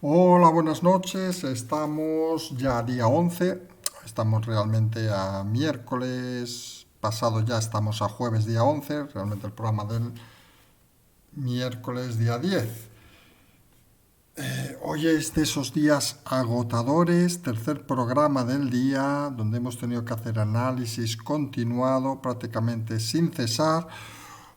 Hola, buenas noches. Estamos ya día 11. Estamos realmente a miércoles. Pasado ya estamos a jueves día 11. Realmente el programa del miércoles día 10. Hoy es de esos días agotadores. Tercer programa del día donde hemos tenido que hacer análisis continuado prácticamente sin cesar.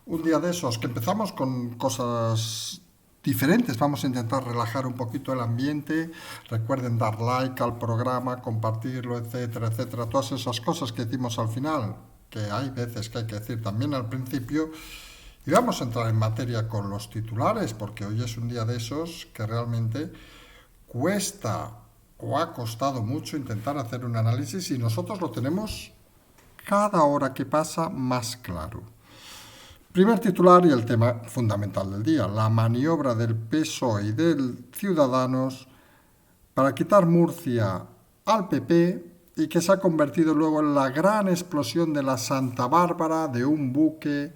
Un día de esos que empezamos con cosas diferentes. Vamos a intentar relajar un poquito el ambiente. Recuerden dar like al programa, compartirlo, etcétera, etcétera. Todas esas cosas que decimos al final, que hay veces que hay que decir también al principio. Y vamos a entrar en materia con los titulares, porque hoy es un día de esos que realmente cuesta o ha costado mucho intentar hacer un análisis y nosotros lo tenemos cada hora que pasa más claro. Primer titular y el tema fundamental del día, la maniobra del PSOE y del Ciudadanos para quitar Murcia al PP y que se ha convertido luego en la gran explosión de la Santa Bárbara, de un buque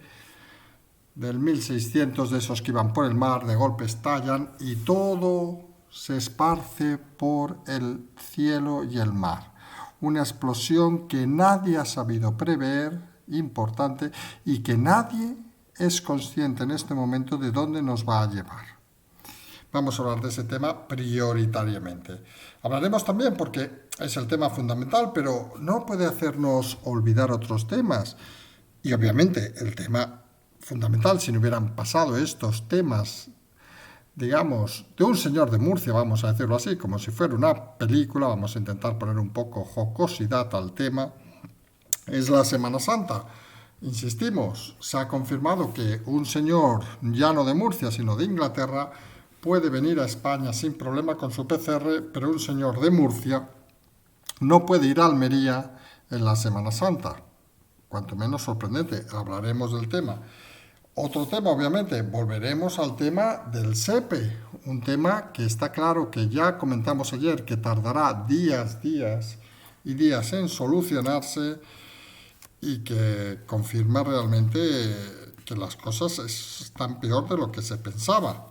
del 1600 de esos que iban por el mar, de golpe estallan y todo se esparce por el cielo y el mar. Una explosión que nadie ha sabido prever, importante, y que nadie es consciente en este momento de dónde nos va a llevar. Vamos a hablar de ese tema prioritariamente. Hablaremos también porque es el tema fundamental, pero no puede hacernos olvidar otros temas. Y obviamente el tema fundamental, si no hubieran pasado estos temas, digamos, de un señor de Murcia, vamos a decirlo así, como si fuera una película, vamos a intentar poner un poco jocosidad al tema, es la Semana Santa. Insistimos, se ha confirmado que un señor ya no de Murcia, sino de Inglaterra, puede venir a España sin problema con su PCR, pero un señor de Murcia no puede ir a Almería en la Semana Santa. Cuanto menos sorprendente, hablaremos del tema. Otro tema, obviamente, volveremos al tema del SEPE, un tema que está claro que ya comentamos ayer que tardará días y días en solucionarse y que confirma realmente que las cosas están peor de lo que se pensaba.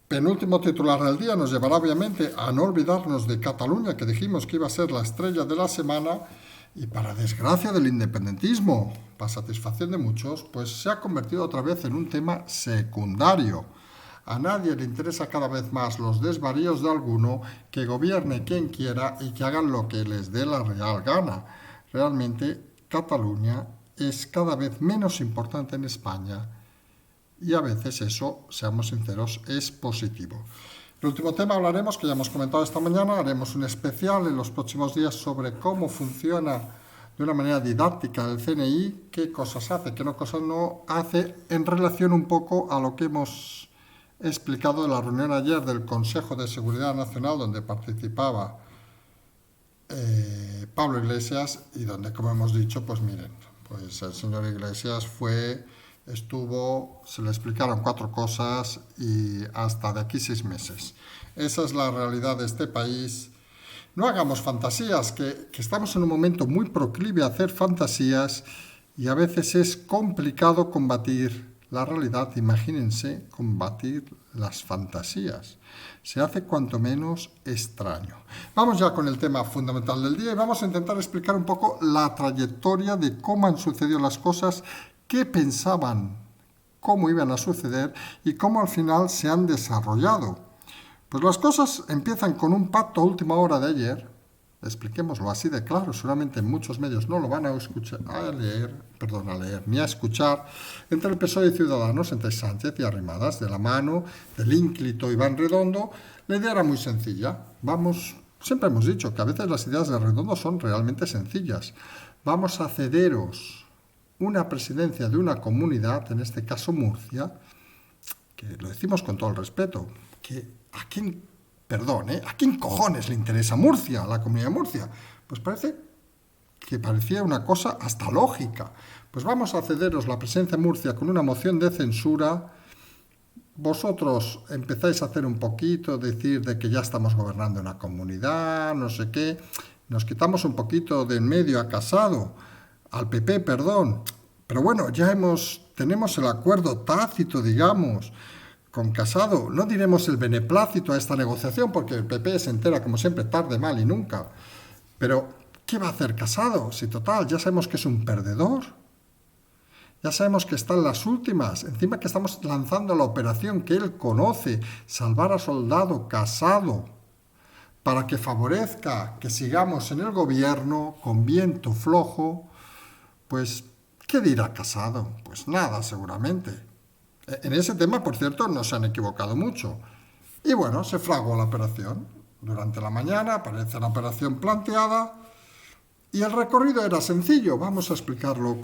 Penúltimo titular del día nos llevará obviamente a no olvidarnos de Cataluña, que dijimos que iba a ser la estrella de la semana y para desgracia del independentismo, para satisfacción de muchos, pues se ha convertido otra vez en un tema secundario. A nadie le interesa cada vez más los desvaríos de alguno, que gobierne quien quiera y que hagan lo que les dé la real gana. Realmente Cataluña es cada vez menos importante en España y a veces eso, seamos sinceros, es positivo. El último tema hablaremos, que ya hemos comentado esta mañana, haremos un especial en los próximos días sobre cómo funciona de una manera didáctica el CNI, qué cosas hace, qué cosas no hace, en relación un poco a lo que hemos explicado de la reunión ayer del Consejo de Seguridad Nacional, donde participaba Pablo Iglesias y donde, como hemos dicho, pues miren, pues el señor Iglesias estuvo, se le explicaron 4 cosas y hasta de aquí 6 meses. Esa es la realidad de este país. No hagamos fantasías, que estamos en un momento muy proclive a hacer fantasías y a veces es complicado combatir la realidad. Imagínense combatir las fantasías. Se hace cuanto menos extraño. Vamos ya con el tema fundamental del día y vamos a intentar explicar un poco la trayectoria de cómo han sucedido las cosas, qué pensaban, cómo iban a suceder y cómo al final se han desarrollado. Pues las cosas empiezan con un pacto a última hora de ayer, expliquémoslo así de claro, seguramente muchos medios no lo van a escuchar, a leer, ni a escuchar, entre el PSOE y Ciudadanos, entre Sánchez y Arrimadas, de la mano del ínclito Iván Redondo. La idea era muy sencilla. Siempre hemos dicho que a veces las ideas de Redondo son realmente sencillas. Vamos a cederos una presidencia de una comunidad, en este caso Murcia, que lo decimos con todo el respeto, que ¿a quién cojones le interesa Murcia, la comunidad de Murcia? Pues parecía una cosa hasta lógica. Pues vamos a cederos la presidencia de Murcia con una moción de censura. Vosotros empezáis a hacer un poquito, decir de que ya estamos gobernando una comunidad, no sé qué. Nos quitamos un poquito de en medio a Casado, al PP, perdón. Pero bueno, tenemos el acuerdo tácito, digamos, con Casado. No diremos el beneplácito a esta negociación, porque el PP se entera, como siempre, tarde, mal y nunca. Pero, ¿qué va a hacer Casado? Si total, ya sabemos que es un perdedor. Ya sabemos que está en las últimas. Encima que estamos lanzando la operación que él conoce, salvar a soldado Casado, para que favorezca que sigamos en el gobierno con viento flojo. Pues, ¿qué dirá Casado? Pues nada, seguramente. En ese tema, por cierto, no se han equivocado mucho. Y bueno, se fraguó la operación. Durante la mañana aparece la operación planteada y el recorrido era sencillo. Vamos a explicarlo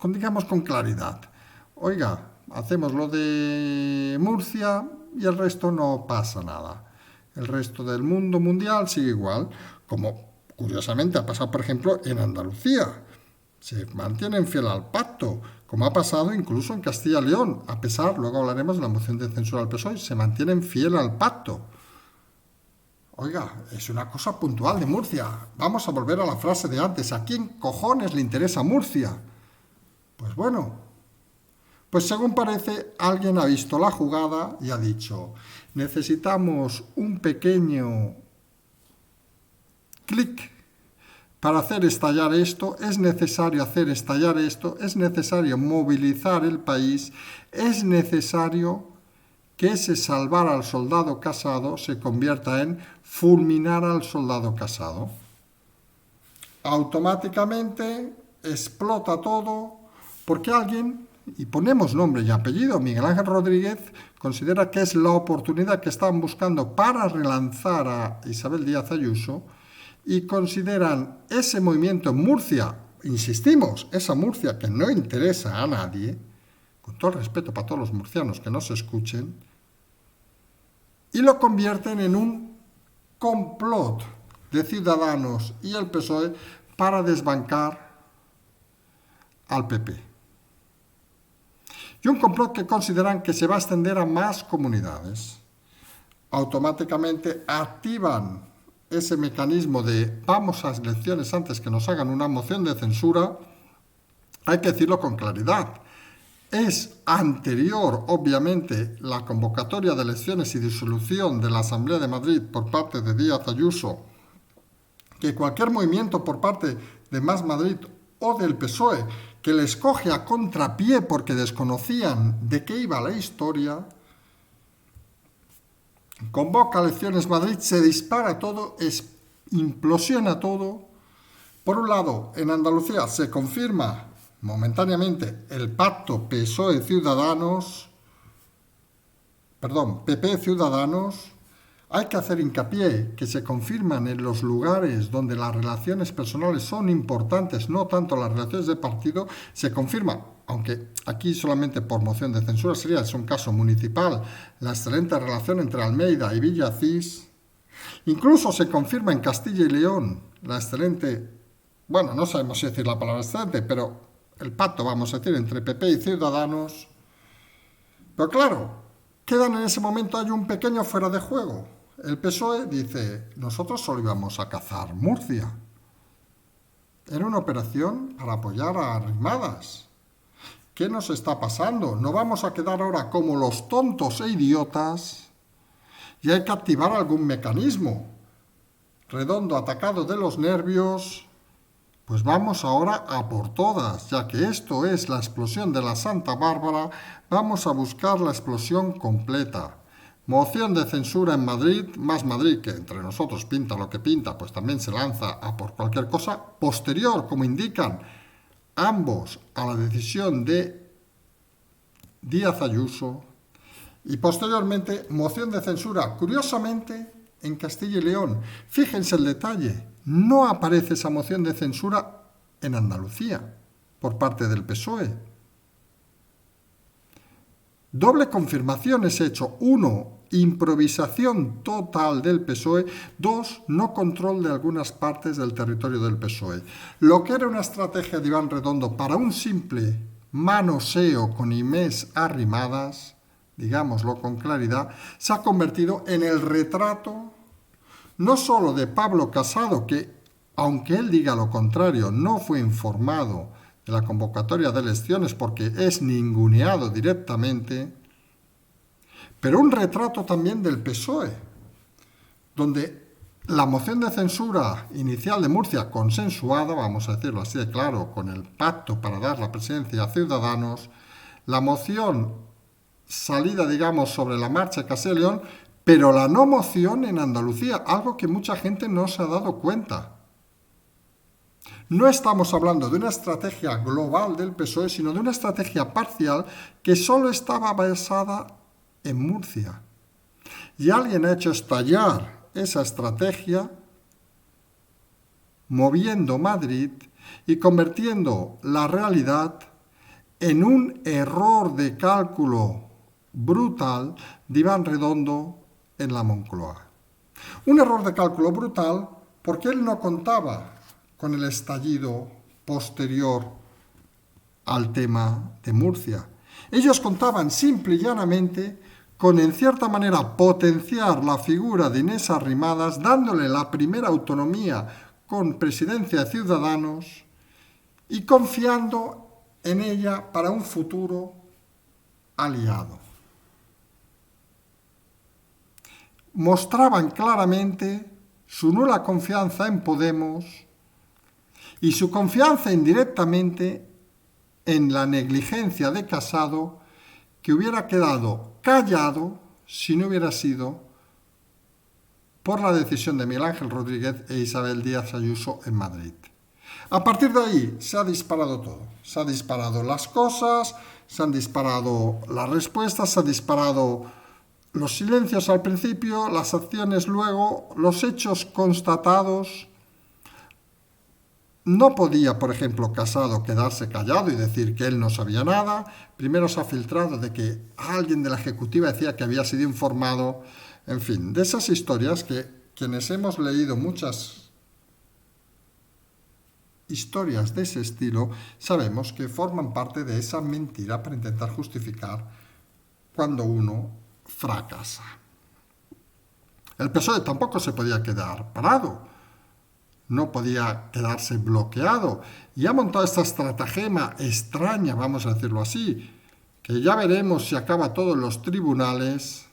digamos, con claridad. Oiga, hacemos lo de Murcia y el resto no pasa nada. El resto del mundo mundial sigue igual, como curiosamente ha pasado, por ejemplo, en Andalucía. Se mantienen fiel al pacto, como ha pasado incluso en Castilla y León, a pesar, luego hablaremos de la moción de censura al PSOE, se mantienen fiel al pacto. Oiga, es una cosa puntual de Murcia. Vamos a volver a la frase de antes. ¿A quién cojones le interesa Murcia? Pues bueno, pues según parece, alguien ha visto la jugada y ha dicho, necesitamos un pequeño clic para hacer estallar esto, es necesario hacer estallar esto, es necesario movilizar el país, es necesario que ese salvar al soldado Casado se convierta en fulminar al soldado Casado. Automáticamente explota todo porque alguien, y ponemos nombre y apellido, Miguel Ángel Rodríguez, considera que es la oportunidad que están buscando para relanzar a Isabel Díaz Ayuso y consideran ese movimiento en Murcia, insistimos, esa Murcia que no interesa a nadie, con todo el respeto para todos los murcianos que no se escuchen, y lo convierten en un complot de Ciudadanos y el PSOE para desbancar al PP. Y un complot que consideran que se va a extender a más comunidades. Automáticamente activan ese mecanismo de vamos a elecciones antes que nos hagan una moción de censura. Hay que decirlo con claridad. Es anterior, obviamente, la convocatoria de elecciones y disolución de la Asamblea de Madrid por parte de Díaz Ayuso, que cualquier movimiento por parte de Más Madrid o del PSOE que les coge a contrapié porque desconocían de qué iba la historia, convoca elecciones Madrid, se dispara todo, implosiona todo. Por un lado, en Andalucía se confirma momentáneamente el pacto PP-Ciudadanos. Hay que hacer hincapié que se confirman en los lugares donde las relaciones personales son importantes, no tanto las relaciones de partido, se confirma, aunque aquí solamente por moción de censura es un caso municipal, la excelente relación entre Almeida y Villacís. Incluso se confirma en Castilla y León la excelente, bueno, no sabemos si decir la palabra excelente, pero el pacto, vamos a decir, entre PP y Ciudadanos. Pero claro, quedan en ese momento, hay un pequeño fuera de juego. El PSOE dice, nosotros solo íbamos a cazar Murcia. Era una operación para apoyar a Arrimadas. ¿Qué nos está pasando? No vamos a quedar ahora como los tontos e idiotas y hay que activar algún mecanismo. Redondo atacado de los nervios, pues vamos ahora a por todas, ya que esto es la explosión de la Santa Bárbara, vamos a buscar la explosión completa. Moción de censura en Madrid, Más Madrid, que entre nosotros pinta lo que pinta, pues también se lanza a por cualquier cosa. Posterior, como indican ambos, a la decisión de Díaz Ayuso. Y posteriormente, moción de censura, curiosamente, en Castilla y León. Fíjense el detalle, no aparece esa moción de censura en Andalucía, por parte del PSOE. Doble confirmación es hecho. 1, improvisación total del PSOE. 2, no control de algunas partes del territorio del PSOE. Lo que era una estrategia de Iván Redondo para un simple manoseo con Inés Arrimadas, digámoslo con claridad, se ha convertido en el retrato no solo de Pablo Casado, que, aunque él diga lo contrario, no fue informado en la convocatoria de elecciones porque es ninguneado directamente, pero un retrato también del PSOE, donde la moción de censura inicial de Murcia, consensuada, vamos a decirlo así de claro, con el pacto para dar la presidencia a Ciudadanos, la moción salida, digamos, sobre la marcha de Castilla y León, pero la no moción en Andalucía, algo que mucha gente no se ha dado cuenta. No estamos hablando de una estrategia global del PSOE, sino de una estrategia parcial que solo estaba basada en Murcia. Y alguien ha hecho estallar esa estrategia moviendo Madrid y convirtiendo la realidad en un error de cálculo brutal de Iván Redondo en la Moncloa. Un error de cálculo brutal porque él no contaba con el estallido posterior al tema de Murcia. Ellos contaban simple y llanamente con, en cierta manera, potenciar la figura de Inés Arrimadas, dándole la primera autonomía con presidencia de Ciudadanos y confiando en ella para un futuro aliado. Mostraban claramente su nula confianza en Podemos y su confianza indirectamente en la negligencia de Casado, que hubiera quedado callado si no hubiera sido por la decisión de Miguel Ángel Rodríguez e Isabel Díaz Ayuso en Madrid. A partir de ahí se ha disparado todo. Se han disparado las cosas, se han disparado las respuestas, se han disparado los silencios al principio, las acciones luego, los hechos constatados. No podía, por ejemplo, Casado quedarse callado y decir que él no sabía nada. Primero se ha filtrado de que alguien de la Ejecutiva decía que había sido informado. En fin, de esas historias que quienes hemos leído muchas historias de ese estilo, sabemos que forman parte de esa mentira para intentar justificar cuando uno fracasa. El PSOE tampoco se podía quedar parado. No podía quedarse bloqueado y ha montado esta estratagema extraña, vamos a decirlo así, que ya veremos si acaba todo en los tribunales,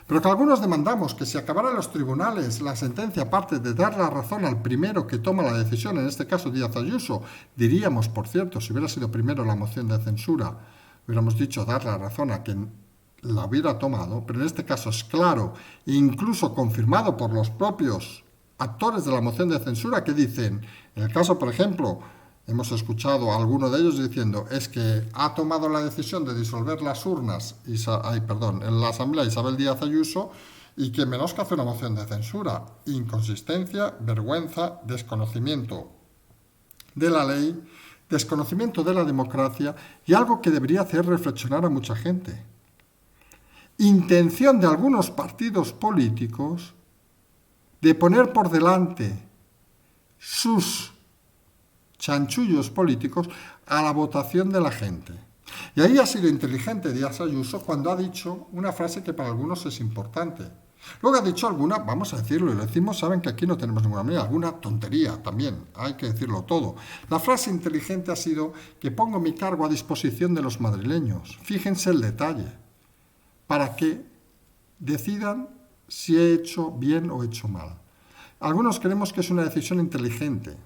pero que algunos demandamos que si acabara en los tribunales la sentencia, aparte de dar la razón al primero que toma la decisión, en este caso Díaz Ayuso, diríamos, por cierto, si hubiera sido primero la moción de censura, hubiéramos dicho dar la razón a quien la hubiera tomado, pero en este caso es claro, incluso confirmado por los propios actores de la moción de censura que dicen, en el caso, por ejemplo, hemos escuchado a alguno de ellos diciendo, es que ha tomado la decisión de disolver las urnas, en la Asamblea Isabel Díaz Ayuso, y que menos que hace una moción de censura. Inconsistencia, vergüenza, desconocimiento de la ley, desconocimiento de la democracia y algo que debería hacer reflexionar a mucha gente. Intención de algunos partidos políticos de poner por delante sus chanchullos políticos a la votación de la gente. Y ahí ha sido inteligente Díaz Ayuso cuando ha dicho una frase que para algunos es importante. Luego ha dicho alguna, vamos a decirlo, y lo decimos, saben que aquí no tenemos ninguna manera, alguna tontería también, hay que decirlo todo. La frase inteligente ha sido que pongo mi cargo a disposición de los madrileños. Fíjense el detalle, para que decidan si he hecho bien o he hecho mal. Algunos creemos que es una decisión inteligente.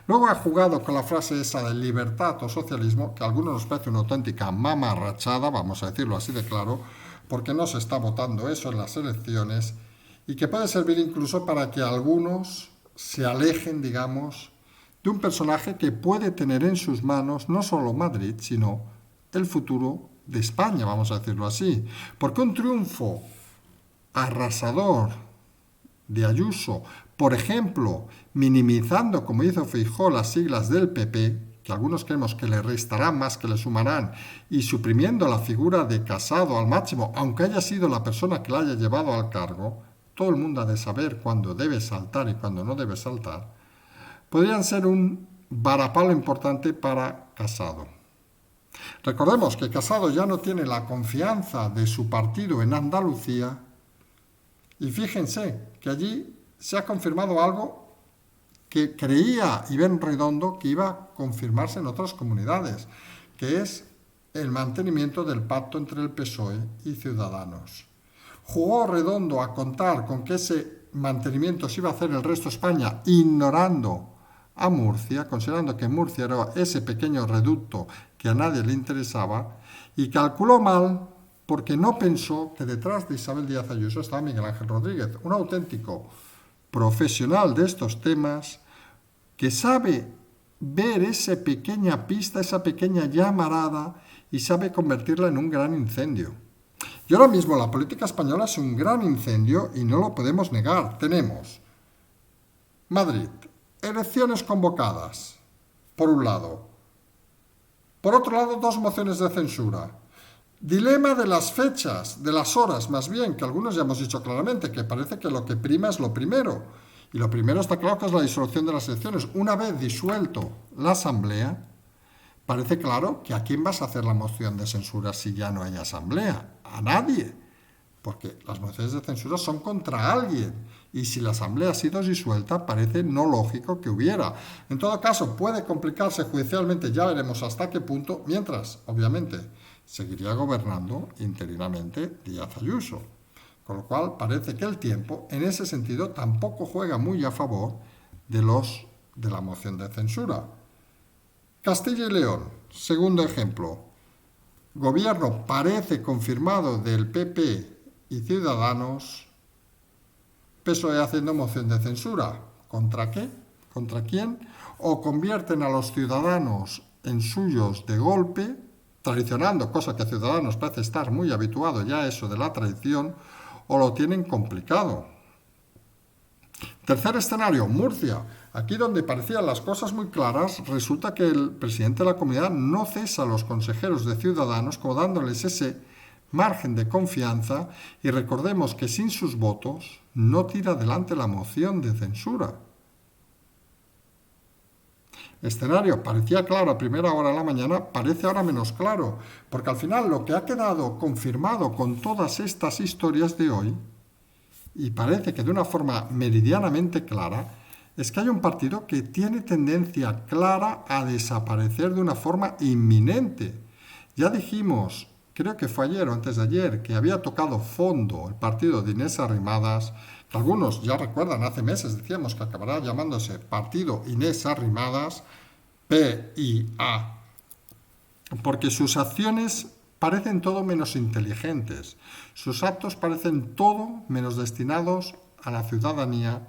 Luego ha jugado con la frase esa de libertad o socialismo, que a algunos nos parece una auténtica mamarrachada, vamos a decirlo así de claro, porque no se está votando eso en las elecciones y que puede servir incluso para que algunos se alejen, digamos, de un personaje que puede tener en sus manos no solo Madrid, sino el futuro de España, vamos a decirlo así. Porque un triunfo arrasador de Ayuso, por ejemplo, minimizando, como hizo Feijóo, las siglas del PP, que algunos creemos que le restarán más que le sumarán, y suprimiendo la figura de Casado al máximo, aunque haya sido la persona que la haya llevado al cargo, todo el mundo ha de saber cuándo debe saltar y cuándo no debe saltar, podrían ser un varapalo importante para Casado. Recordemos que Casado ya no tiene la confianza de su partido en Andalucía y fíjense que allí se ha confirmado algo que creía Ibén Redondo que iba a confirmarse en otras comunidades, que es el mantenimiento del pacto entre el PSOE y Ciudadanos. Jugó Redondo a contar con que ese mantenimiento se iba a hacer el resto de España, ignorando a Murcia, considerando que Murcia era ese pequeño reducto que a nadie le interesaba, y calculó mal porque no pensó que detrás de Isabel Díaz Ayuso estaba Miguel Ángel Rodríguez, un auténtico profesional de estos temas que sabe ver esa pequeña pista, esa pequeña llamarada y sabe convertirla en un gran incendio. Y ahora mismo la política española es un gran incendio y no lo podemos negar. Tenemos Madrid, elecciones convocadas, por un lado. Por otro lado, 2 mociones de censura. Dilema de las fechas, de las horas, más bien, que algunos ya hemos dicho claramente, que parece que lo que prima es lo primero. Y lo primero está claro que es la disolución de las elecciones. Una vez disuelto la asamblea, parece claro que a quién vas a hacer la moción de censura si ya no hay asamblea. A nadie. Porque las mociones de censura son contra alguien. Y si la asamblea ha sido disuelta, parece no lógico que hubiera. En todo caso, puede complicarse judicialmente, ya veremos hasta qué punto, mientras, obviamente, seguiría gobernando interinamente Díaz Ayuso. Con lo cual parece que el tiempo, en ese sentido, tampoco juega muy a favor de la moción de censura. Castilla y León, segundo ejemplo. Gobierno parece confirmado del PP y Ciudadanos, PSOE haciendo moción de censura. ¿Contra qué? ¿Contra quién? O convierten a los ciudadanos en suyos de golpe, traicionando, cosa que Ciudadanos parece estar muy habituado ya a eso de la traición, o lo tienen complicado. Tercer escenario, Murcia. Aquí donde parecían las cosas muy claras, resulta que el presidente de la comunidad no cesa a los consejeros de Ciudadanos, como dándoles ese margen de confianza, y recordemos que sin sus votos no tira adelante la moción de censura. Escenario parecía claro a primera hora de la mañana, parece ahora menos claro, porque al final lo que ha quedado confirmado con todas estas historias de hoy, y parece que de una forma meridianamente clara, es que hay un partido que tiene tendencia clara a desaparecer de una forma inminente. Ya dijimos, creo que fue ayer o antes de ayer, que había tocado fondo el partido de Inés Arrimadas, que algunos ya recuerdan, hace meses decíamos que acabará llamándose Partido Inés Arrimadas, PIA, porque sus acciones parecen todo menos inteligentes, sus actos parecen todo menos destinados a la ciudadanía,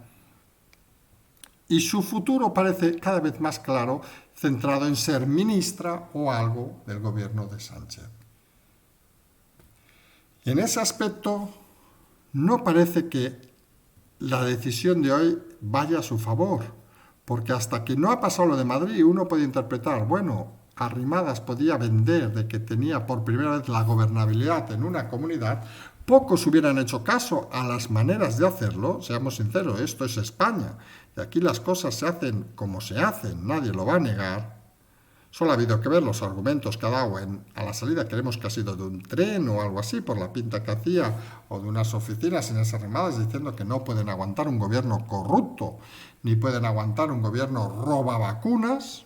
y su futuro parece cada vez más claro, centrado en ser ministra o algo del gobierno de Sánchez. Y en ese aspecto no parece que la decisión de hoy vaya a su favor, porque hasta que no ha pasado lo de Madrid uno puede interpretar, bueno, Arrimadas podía vender de que tenía por primera vez la gobernabilidad en una comunidad, pocos hubieran hecho caso a las maneras de hacerlo, seamos sinceros, esto es España, y aquí las cosas se hacen como se hacen, nadie lo va a negar. Solo ha habido que ver los argumentos que ha dado a la salida, creemos que ha sido de un tren o algo así, por la pinta que hacía, o de unas oficinas en esas Arrimadas, diciendo que no pueden aguantar un gobierno corrupto, ni pueden aguantar un gobierno roba vacunas,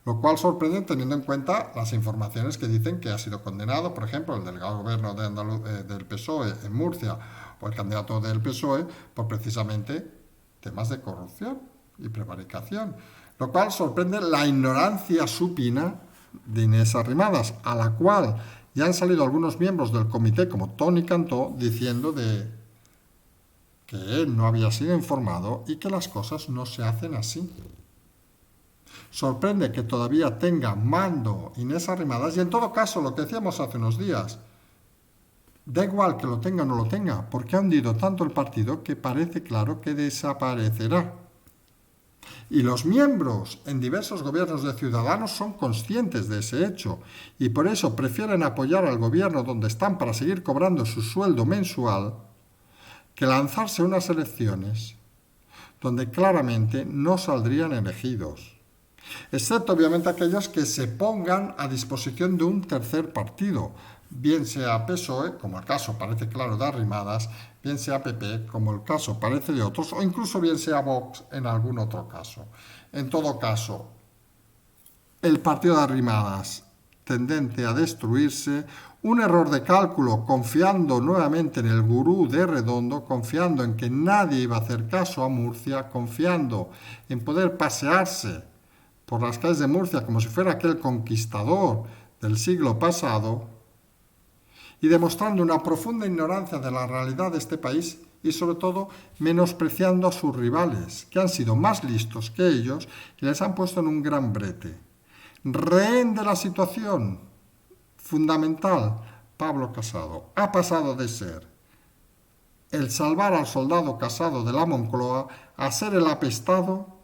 lo cual sorprende teniendo en cuenta las informaciones que dicen que ha sido condenado, por ejemplo, el delegado de gobierno del PSOE en Murcia o el candidato del PSOE por precisamente temas de corrupción y prevaricación, lo cual sorprende la ignorancia supina de Inés Arrimadas, a la cual ya han salido algunos miembros del comité como Toni Cantó diciendo que él no había sido informado y que las cosas no se hacen así. Sorprende que todavía tenga mando Inés Arrimadas y en todo caso, lo que decíamos hace unos días, da igual que lo tenga o no lo tenga, porque ha hundido tanto el partido que parece claro que desaparecerá. Y los miembros en diversos gobiernos de Ciudadanos son conscientes de ese hecho y por eso prefieren apoyar al gobierno donde están para seguir cobrando su sueldo mensual que lanzarse a unas elecciones donde claramente no saldrían elegidos, excepto obviamente aquellos que se pongan a disposición de un tercer partido, bien sea PSOE, como el caso parece claro de Arrimadas, bien sea PP, como el caso parece de otros, o incluso bien sea Vox en algún otro caso. En todo caso, el partido de Arrimadas tendente a destruirse, un error de cálculo confiando nuevamente en el gurú de Redondo, confiando en que nadie iba a hacer caso a Murcia, confiando en poder pasearse por las calles de Murcia como si fuera aquel conquistador del siglo pasado y demostrando una profunda ignorancia de la realidad de este país y sobre todo menospreciando a sus rivales, que han sido más listos que ellos y les han puesto en un gran brete. Rehén de la situación, fundamental, Pablo Casado ha pasado de ser el salvar al soldado Casado de la Moncloa a ser el apestado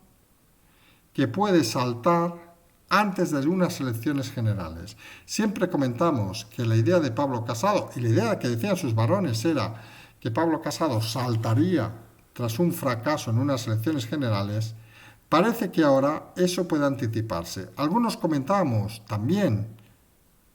que puede saltar antes de unas elecciones generales. Siempre comentamos que la idea de Pablo Casado y la idea que decían sus varones era que Pablo Casado saltaría tras un fracaso en unas elecciones generales. Parece que ahora eso puede anticiparse. Algunos comentábamos también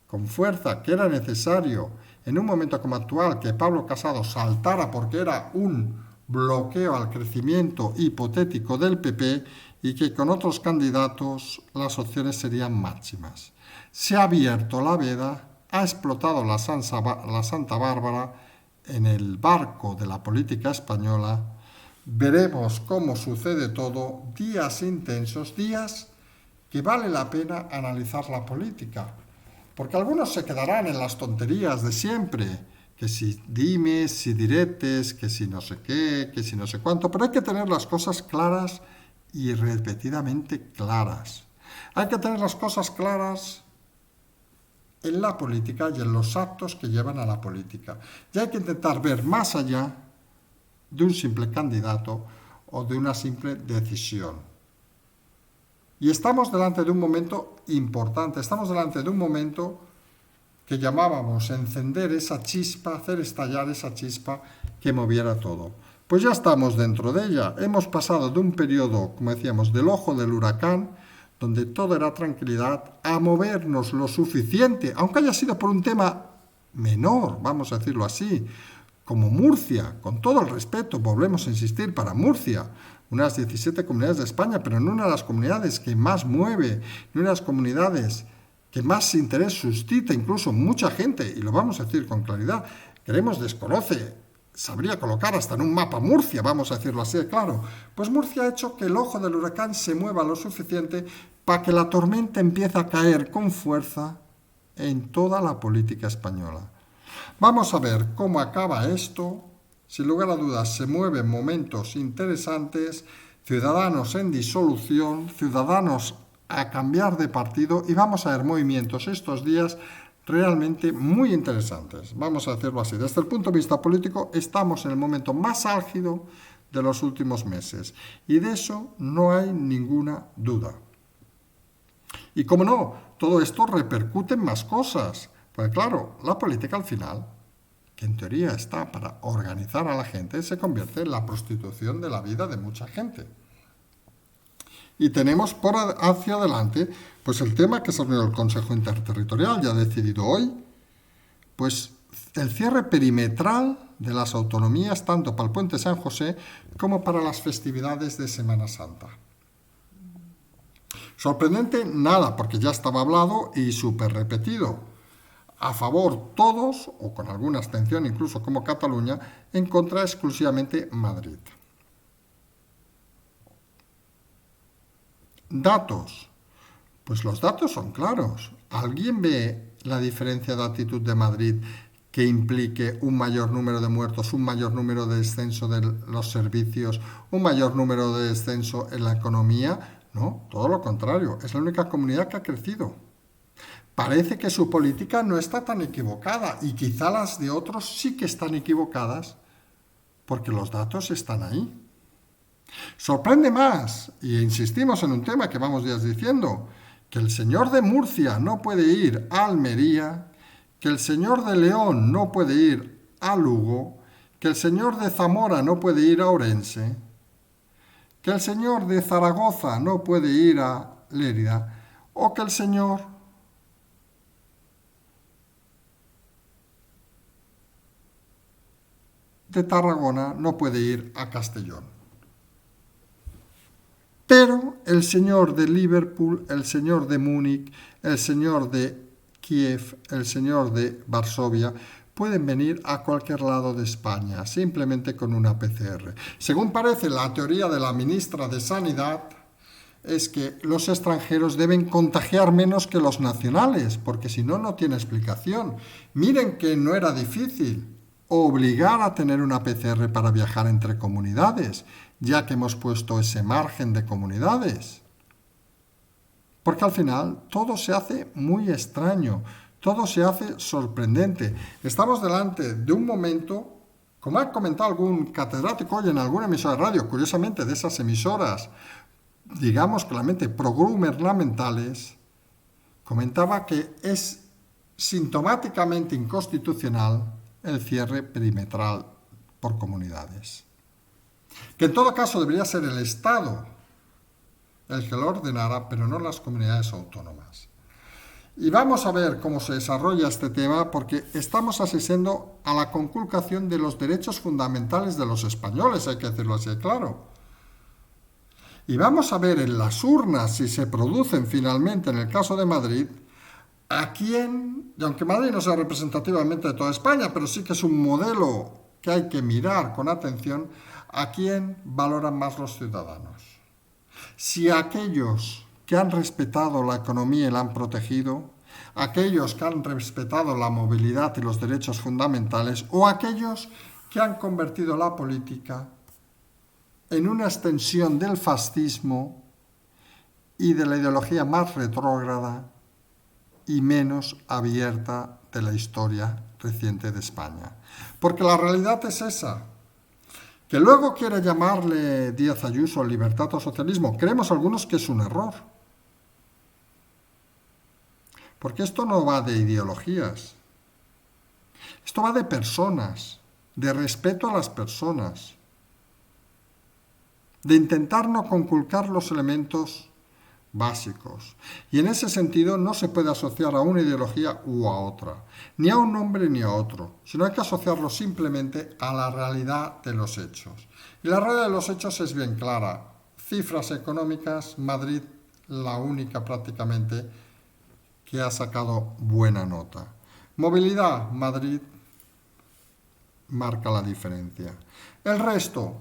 con fuerza que era necesario en un momento como actual que Pablo Casado saltara porque era un bloqueo al crecimiento hipotético del PP y que con otros candidatos las opciones serían máximas. Se ha abierto la veda, ha explotado la Santa Bárbara en el barco de la política española. Veremos cómo sucede todo, días intensos, días que vale la pena analizar la política. Porque algunos se quedarán en las tonterías de siempre, que si dimes, si diretes, que si no sé qué, que si no sé cuánto, pero hay que tener las cosas claras y repetidamente claras. Hay que tener las cosas claras en la política y en los actos que llevan a la política. Y hay que intentar ver más allá de un simple candidato o de una simple decisión. Y estamos delante de un momento importante, estamos delante de un momento que llamábamos encender esa chispa, hacer estallar esa chispa que moviera todo. Pues ya estamos dentro de ella. Hemos pasado de un periodo, como decíamos, del ojo del huracán, donde todo era tranquilidad, a movernos lo suficiente, aunque haya sido por un tema menor, vamos a decirlo así, como Murcia, con todo el respeto, volvemos a insistir, para Murcia, unas 17 comunidades de España, pero no una de las comunidades que más mueve, no una de las comunidades que más interés suscita, incluso mucha gente, y lo vamos a decir con claridad, Queremos desconoce, sabría colocar hasta en un mapa Murcia, vamos a decirlo así, claro. Pues Murcia ha hecho que el ojo del huracán se mueva lo suficiente para que la tormenta empiece a caer con fuerza en toda la política española. Vamos a ver cómo acaba esto. Sin lugar a dudas, se mueven momentos interesantes, Ciudadanos en disolución, Ciudadanos a cambiar de partido, y vamos a ver movimientos estos días realmente muy interesantes. Vamos a decirlo así. Desde el punto de vista político, estamos en el momento más álgido de los últimos meses, y de eso no hay ninguna duda. Y como no, todo esto repercute en más cosas. Pues claro, la política al final, que en teoría está para organizar a la gente, se convierte en la prostitución de la vida de mucha gente. Y tenemos por hacia adelante pues el tema que se reunió el Consejo Interterritorial, ya ha decidido hoy, pues el cierre perimetral de las autonomías tanto para el Puente San José como para las festividades de Semana Santa. Sorprendente, nada, porque ya estaba hablado y súper repetido. A favor todos, o con alguna abstención, incluso como Cataluña, en contra exclusivamente Madrid. Datos. Pues los datos son claros. ¿Alguien ve la diferencia de actitud de Madrid que implique un mayor número de muertos, un mayor número de descenso de los servicios, un mayor número de descenso en la economía? No, todo lo contrario. Es la única comunidad que ha crecido. Parece que su política no está tan equivocada, y quizá las de otros sí que están equivocadas, porque los datos están ahí. Sorprende más, y insistimos en un tema que vamos días diciendo, que el señor de Murcia no puede ir a Almería, que el señor de León no puede ir a Lugo, que el señor de Zamora no puede ir a Orense, que el señor de Zaragoza no puede ir a Lérida, o que el señor de Tarragona no puede ir a Castellón. Pero el señor de Liverpool, el señor de Múnich, el señor de Kiev, el señor de Varsovia, pueden venir a cualquier lado de España, simplemente con una PCR. Según parece la teoría de la ministra de Sanidad, es que los extranjeros deben contagiar menos que los nacionales, porque si no, no tiene explicación. Miren que no era difícil obligar a tener una PCR para viajar entre comunidades, ya que hemos puesto ese margen de comunidades. Porque al final todo se hace muy extraño, todo se hace sorprendente. Estamos delante de un momento, como ha comentado algún catedrático hoy en alguna emisora de radio, curiosamente de esas emisoras, digamos claramente progubernamentales, comentaba que es sintomáticamente inconstitucional el cierre perimetral por comunidades. Que en todo caso debería ser el Estado el que lo ordenara, pero no las comunidades autónomas. Y vamos a ver cómo se desarrolla este tema, porque estamos asistiendo a la conculcación de los derechos fundamentales de los españoles, hay que decirlo así de claro. Y vamos a ver en las urnas, si se producen finalmente en el caso de Madrid, a quién, y aunque Madrid no sea representativamente de toda España, pero sí que es un modelo que hay que mirar con atención, a quién valoran más los ciudadanos. Si aquellos que han respetado la economía y la han protegido, aquellos que han respetado la movilidad y los derechos fundamentales, o aquellos que han convertido la política en una extensión del fascismo y de la ideología más retrógrada y menos abierta de la historia reciente de España. Porque la realidad es esa. Que luego quiere llamarle Díaz Ayuso libertad o socialismo, creemos algunos que es un error. Porque esto no va de ideologías. Esto va de personas, de respeto a las personas, de intentar no conculcar los elementos básicos. Y en ese sentido no se puede asociar a una ideología u a otra, ni a un nombre ni a otro, sino hay que asociarlo simplemente a la realidad de los hechos. Y la realidad de los hechos es bien clara. Cifras económicas, Madrid la única prácticamente que ha sacado buena nota. Movilidad, Madrid marca la diferencia. El resto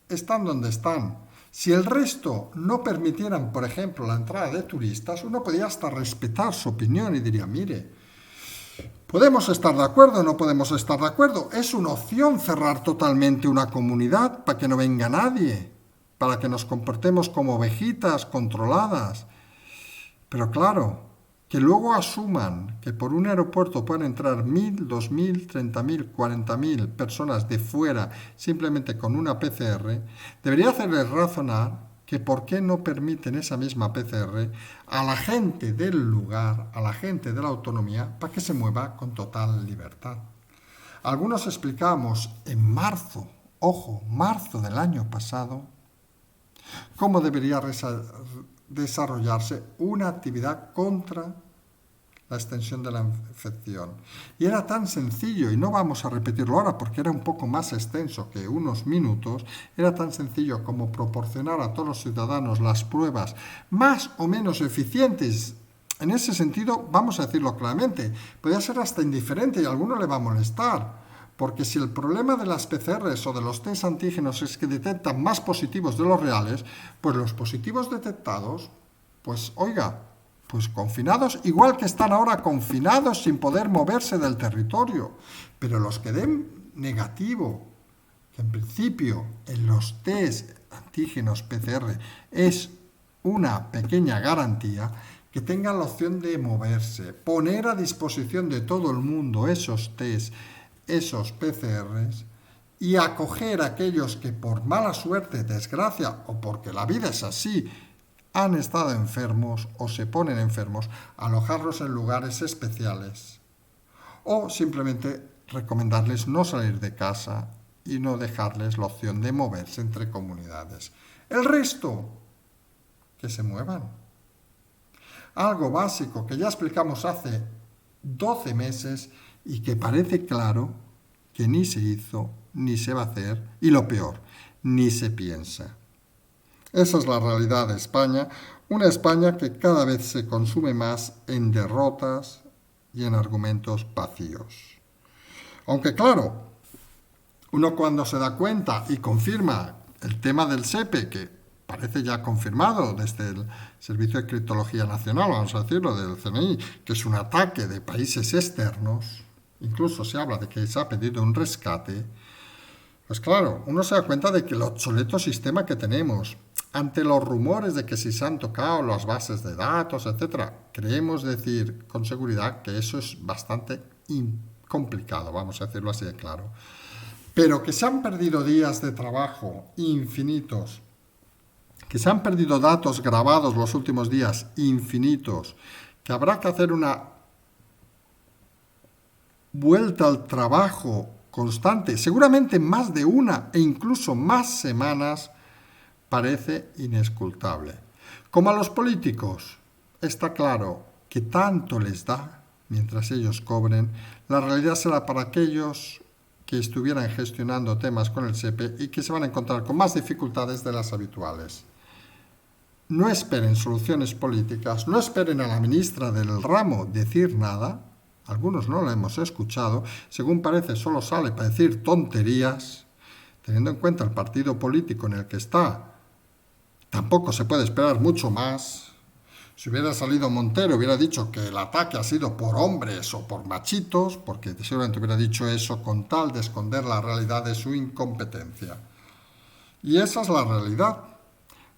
están donde están. Si el resto no permitieran, por ejemplo, la entrada de turistas, uno podría hasta respetar su opinión y diría, mire, podemos estar de acuerdo o no podemos estar de acuerdo. Es una opción cerrar totalmente una comunidad para que no venga nadie, para que nos comportemos como ovejitas controladas. Pero claro, que luego asuman que por un aeropuerto pueden entrar 1.000, 2.000, 30.000, 40.000 personas de fuera simplemente con una PCR, debería hacerles razonar que por qué no permiten esa misma PCR a la gente del lugar, a la gente de la autonomía, para que se mueva con total libertad. Algunos explicábamos en marzo, ojo, marzo del año pasado, cómo debería desarrollarse una actividad contra la extensión de la infección. Y era tan sencillo, y no vamos a repetirlo ahora porque era un poco más extenso que unos minutos, era tan sencillo como proporcionar a todos los ciudadanos las pruebas más o menos eficientes. En ese sentido, vamos a decirlo claramente, podría ser hasta indiferente y a alguno le va a molestar. Porque si el problema de las PCRs o de los test antígenos es que detectan más positivos de los reales, pues los positivos detectados, pues oiga, pues confinados, igual que están ahora confinados sin poder moverse del territorio. Pero los que den negativo, que en principio en los test antígenos PCR es una pequeña garantía, que tengan la opción de moverse, poner a disposición de todo el mundo esos test, esos PCRs, y acoger a aquellos que por mala suerte, desgracia o porque la vida es así, han estado enfermos o se ponen enfermos, alojarlos en lugares especiales o simplemente recomendarles no salir de casa y no dejarles la opción de moverse entre comunidades. El resto, que se muevan. Algo básico que ya explicamos hace 12 meses y que parece claro que ni se hizo, ni se va a hacer, y lo peor, ni se piensa. Esa es la realidad de España, una España que cada vez se consume más en derrotas y en argumentos vacíos. Aunque claro, uno cuando se da cuenta y confirma el tema del SEPE, que parece ya confirmado desde el Servicio de Criptología Nacional, vamos a decirlo, del CNI, que es un ataque de países externos, incluso se habla de que se ha pedido un rescate, pues claro, uno se da cuenta de que el obsoleto sistema que tenemos, ante los rumores de que si se han tocado las bases de datos, etc., creemos decir con seguridad que eso es bastante complicado, vamos a decirlo así de claro. Pero que se han perdido días de trabajo infinitos, que se han perdido datos grabados los últimos días infinitos, que habrá que hacer una vuelta al trabajo constante, seguramente más de una e incluso más semanas, parece inescrutable. Como a los políticos, está claro que tanto les da, mientras ellos cobren, la realidad será para aquellos que estuvieran gestionando temas con el SEPE y que se van a encontrar con más dificultades de las habituales. No esperen soluciones políticas, no esperen a la ministra del ramo decir nada, algunos no la hemos escuchado, según parece solo sale para decir tonterías, teniendo en cuenta el partido político en el que está, tampoco se puede esperar mucho más. Si hubiera salido Montero, hubiera dicho que el ataque ha sido por hombres o por machitos, porque seguramente hubiera dicho eso con tal de esconder la realidad de su incompetencia. Y esa es la realidad.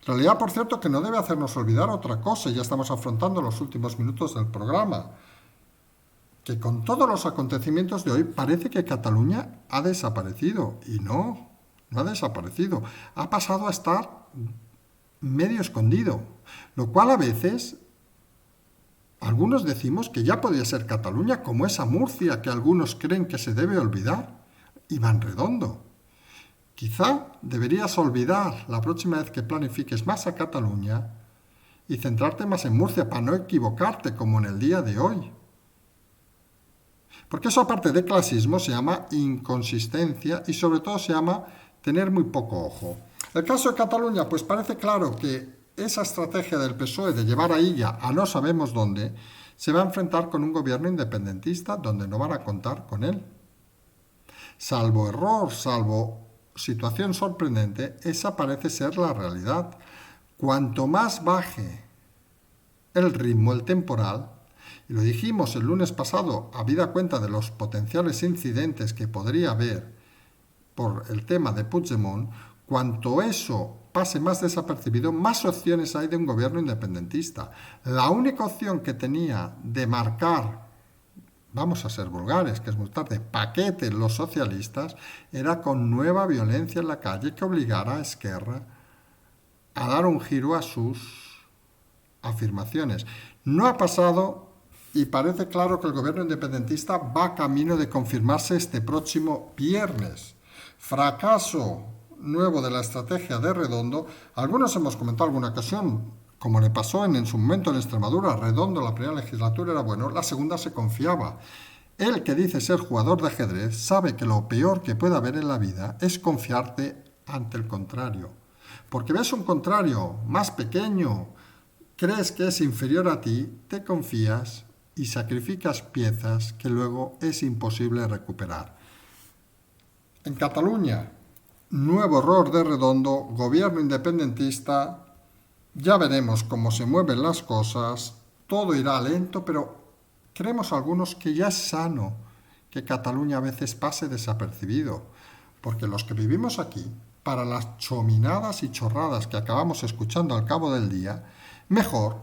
Realidad, por cierto, que no debe hacernos olvidar otra cosa, ya estamos afrontando los últimos minutos del programa, que con todos los acontecimientos de hoy parece que Cataluña ha desaparecido, y no ha desaparecido, ha pasado a estar medio escondido, lo cual a veces algunos decimos que ya podría ser Cataluña como esa Murcia que algunos creen que se debe olvidar, Iván Redondo. Quizá deberías olvidar la próxima vez que planifiques más a Cataluña y centrarte más en Murcia para no equivocarte como en el día de hoy. Porque eso, aparte de clasismo, se llama inconsistencia y sobre todo se llama tener muy poco ojo. El caso de Cataluña, pues parece claro que esa estrategia del PSOE de llevar a Illa a no sabemos dónde se va a enfrentar con un gobierno independentista donde no van a contar con él. Salvo error, salvo situación sorprendente, esa parece ser la realidad. Cuanto más baje el ritmo, el temporal, y lo dijimos el lunes pasado, habida cuenta de los potenciales incidentes que podría haber por el tema de Puigdemont, cuanto eso pase más desapercibido, más opciones hay de un gobierno independentista. La única opción que tenía de marcar, vamos a ser vulgares, que es muy tarde, paquete los socialistas, era con nueva violencia en la calle que obligara a Esquerra a dar un giro a sus afirmaciones. No ha pasado y parece claro que el gobierno independentista va camino de confirmarse este próximo viernes. Fracaso nuevo de la estrategia de Redondo. Algunos hemos comentado alguna ocasión, como le pasó en su momento en Extremadura, Redondo la primera legislatura era bueno, la segunda se confiaba. Él, que dice ser jugador de ajedrez, sabe que lo peor que puede haber en la vida es confiarte ante el contrario. Porque ves un contrario más pequeño, crees que es inferior a ti, te confías y sacrificas piezas que luego es imposible recuperar. En Cataluña, nuevo error de Redondo, gobierno independentista, ya veremos cómo se mueven las cosas, todo irá lento, pero creemos algunos que ya es sano que Cataluña a veces pase desapercibido, porque los que vivimos aquí, para las chominadas y chorradas que acabamos escuchando al cabo del día, mejor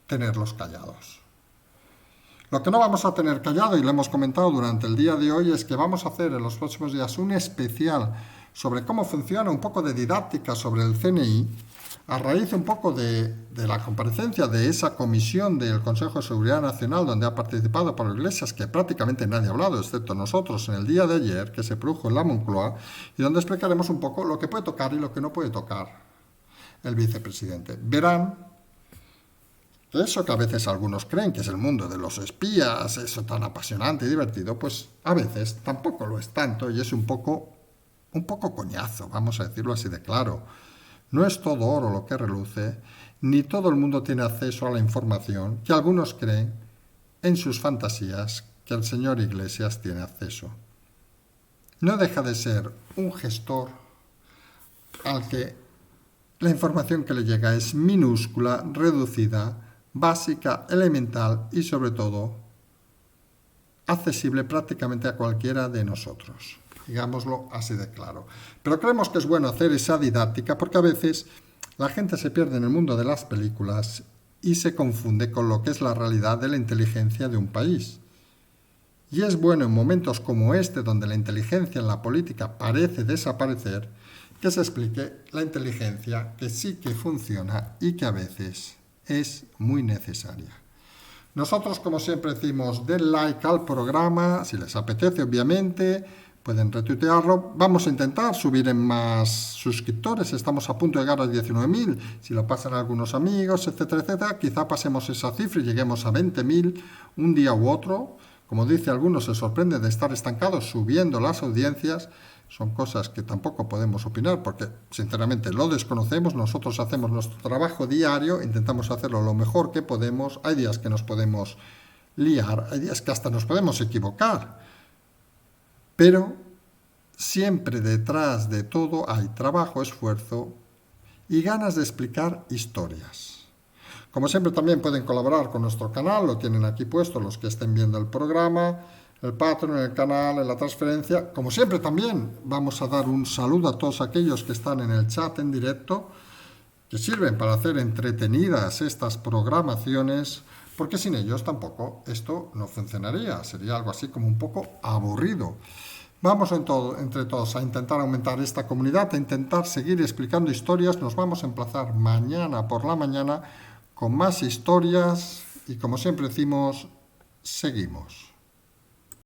tenerlos callados. Lo que no vamos a tener callado, y lo hemos comentado durante el día de hoy, es que vamos a hacer en los próximos días un especial sobre cómo funciona, un poco de didáctica sobre el CNI, a raíz un poco de la comparecencia de esa comisión del Consejo de Seguridad Nacional, donde ha participado Pablo Iglesias, que prácticamente nadie ha hablado, excepto nosotros, en el día de ayer, que se produjo en la Moncloa, y donde explicaremos un poco lo que puede tocar y lo que no puede tocar el vicepresidente. Verán Que eso que a veces algunos creen que es el mundo de los espías, eso tan apasionante y divertido, pues a veces tampoco lo es tanto y es un poco coñazo, vamos a decirlo así de claro. No es todo oro lo que reluce, ni todo el mundo tiene acceso a la información que algunos creen en sus fantasías que el señor Iglesias tiene acceso. No deja de ser un gestor al que la información que le llega es minúscula, reducida, básica, elemental y sobre todo accesible prácticamente a cualquiera de nosotros. Digámoslo así de claro. Pero creemos que es bueno hacer esa didáctica porque a veces la gente se pierde en el mundo de las películas y se confunde con lo que es la realidad de la inteligencia de un país. Y es bueno en momentos como este, donde la inteligencia en la política parece desaparecer, que se explique la inteligencia que sí que funciona y que a veces es muy necesaria. Nosotros, como siempre decimos, den like al programa, si les apetece, obviamente, pueden retuitearlo. Vamos a intentar subir en más suscriptores, estamos a punto de llegar a 19.000, si lo pasan a algunos amigos, etcétera, etcétera. Quizá pasemos esa cifra y lleguemos a 20.000 un día u otro. Como dice algunos, se sorprende de estar estancados subiendo las audiencias. Son cosas que tampoco podemos opinar porque, sinceramente, lo desconocemos. Nosotros hacemos nuestro trabajo diario, intentamos hacerlo lo mejor que podemos. Hay días que nos podemos liar, hay días que hasta nos podemos equivocar. Pero siempre detrás de todo hay trabajo, esfuerzo y ganas de explicar historias. Como siempre también pueden colaborar con nuestro canal, lo tienen aquí puesto los que estén viendo el programa, el Patreon, el canal, en la transferencia. Como siempre también vamos a dar un saludo a todos aquellos que están en el chat en directo, que sirven para hacer entretenidas estas programaciones, porque sin ellos tampoco esto no funcionaría, sería algo así como un poco aburrido. Vamos entre todos a intentar aumentar esta comunidad, a intentar seguir explicando historias. Nos vamos a emplazar mañana por la mañana con más historias y, como siempre decimos, seguimos.